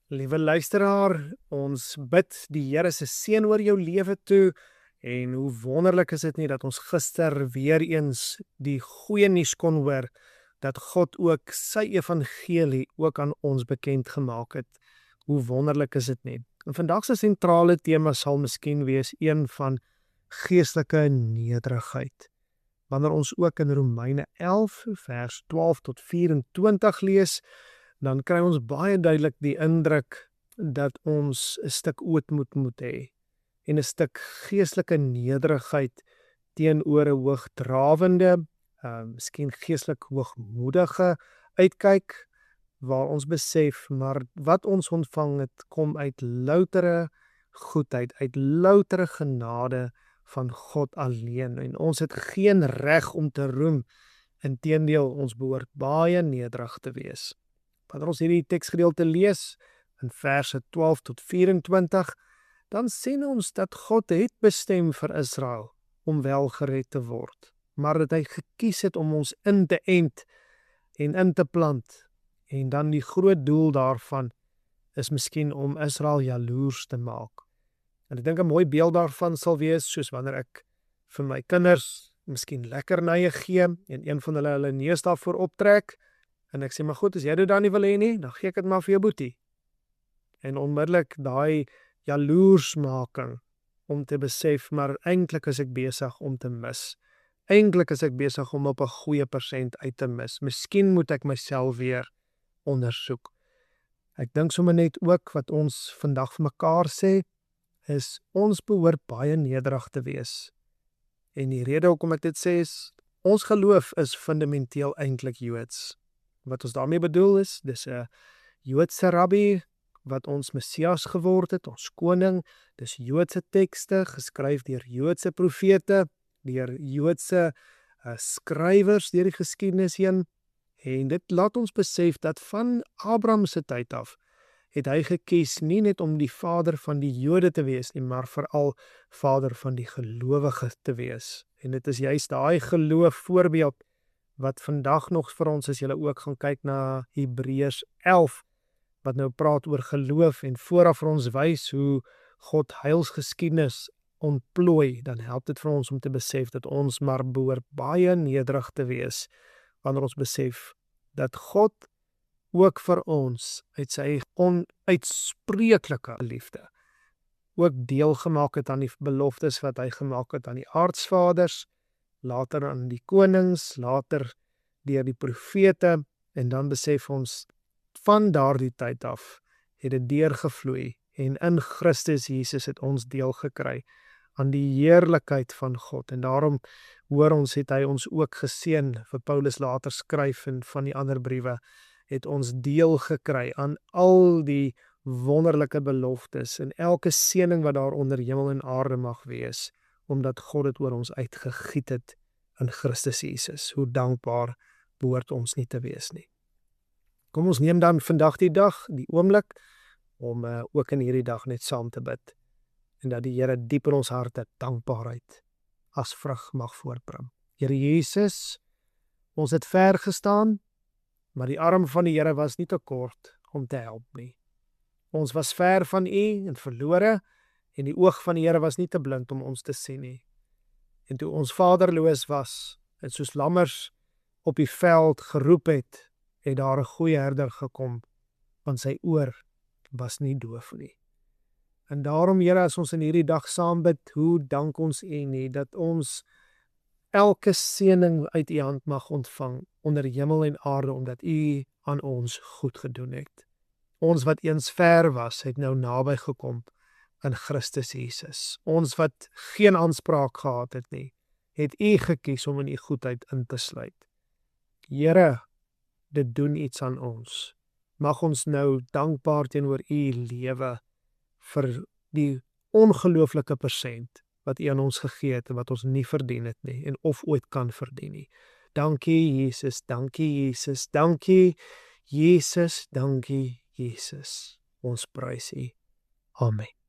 Liewe luisteraar, ons bid die Here se seën oor jou lewe toe en hoe wonderlik is dit nie dat ons gister weer eens die goeie nuus kon hoor dat God ook sy evangelie ook aan ons bekend gemaak het. Hoe wonderlik is dit nie? En vandag se sentrale tema sal miskien wees een van geestelike nederigheid. Wanneer ons ook in Romeine 11 vers 12 tot 24 lees, dan kry ons baie duidelik die indruk dat ons 'n stuk ootmoed moet hê en 'n stuk geestelike nederigheid teenoor 'n hoogdrawende, miskien geestelik hoogmoedige uitkyk, waar ons besef, maar wat ons ontvang het, kom uit loutere goedheid, uit loutere genade van God alleen, en ons het geen reg om te roem, inteendeel, ons behoort baie nederig te wees. Wanneer ons hierdie teksgedeelte lees, in verse 12 tot 24, dan sien ons dat God het bestem vir Israel om wel gered te word, maar dat hy gekies het om ons in te ent en in te plant, en dan die groot doel daarvan is miskien om Israel jaloers te maak. En ek dink 'n mooi beeld daarvan sal wees, soos wanneer ek vir my kinders miskien lekkernye gee, en een van hulle neus daarvoor optrek, en ek sê, maar goed, as jy dit dan nie wil hê nie, dan gee ek dit maar vir jou boetie. En onmiddellik daai jaloersmaking om te besef, maar eintlik is ek besig om te mis. Eintlik is ek besig om op 'n goeie persent uit te mis. Miskien moet ek myself weer ondersoek. Ek dink sommer net ook wat ons vandag vir mekaar sê, is ons behoort baie nederig te wees. En die rede hoekom ek dit sê is, ons geloof is fundamenteel eintlik Joods. Wat ons daarmee bedoel is, dis 'n Joodse rabbi wat ons Messias geword het, ons koning, dis Joodse tekste, geskryf deur Joodse profete, deur Joodse skrywers deur die geskiedenis heen, en dit laat ons besef dat van Abraham se tyd af, het hy gekies nie net om die vader van die Jode te wees nie, maar veral vader van die gelowige te wees. En dit is juist daai geloof voorbeeld wat vandag nog vir ons, as julle ook gaan kyk na Hebreërs 11, wat nou praat oor geloof en vooraf vir ons wys hoe God heilsgeskiedenis ontplooi, dan help dit vir ons om te besef dat ons maar behoort baie nederig te wees, wanneer ons besef dat God ook vir ons uit sy onuitspreeklike liefde ook deel gemaak het aan die beloftes wat hy gemaak het aan die aardsvaders, later aan die konings, later deur die profete, en dan besef ons, van daardie tyd af, het dit deurgevloei, en in Christus Jesus het ons deel gekry aan die heerlikheid van God, en daarom hoor ons, het hy ons ook geseën, vir Paulus later skryf, en van die ander briewe, het ons deel gekry aan al die wonderlike beloftes, en elke seëning wat daar onder hemel en aarde mag wees, omdat God het oor ons uitgegiet het in Christus Jesus. Hoe dankbaar behoort ons nie te wees nie. Kom ons neem dan vandag die dag, die oomblik, om ook in hierdie dag net saam te bid, en dat die Here diep in ons harte dankbaarheid as vrug mag voortbring. Here Jesus, ons het ver gestaan, maar die arm van die Here was nie te kort om te help nie. Ons was ver van U en verlore, en die oog van die Here was nie te blind om ons te sien nie. En toe ons vaderloos was, en soos lammers op die veld geroep het, het daar 'n goeie herder gekom, want sy oor was nie doof nie. En daarom, Here, as ons in hierdie dag saam bid, hoe dank ons U nie, dat ons elke seëning uit U hand mag ontvang, onder hemel en aarde, omdat U aan ons goed gedoen het. Ons wat eens ver was, het nou naby gekom in Christus Jesus. Ons wat geen aanspraak gehad het nie, het U gekies om in U goedheid in te sluit. Here, dit doen iets aan ons. Mag ons nou dankbaar teenoor U lewe vir die ongelooflike persent wat U aan ons gegee het en wat ons nie verdien het nie en of ooit kan verdien nie. Dankie Jesus, dankie Jesus, dankie Jesus, dankie Jesus. Ons prys U. Amen.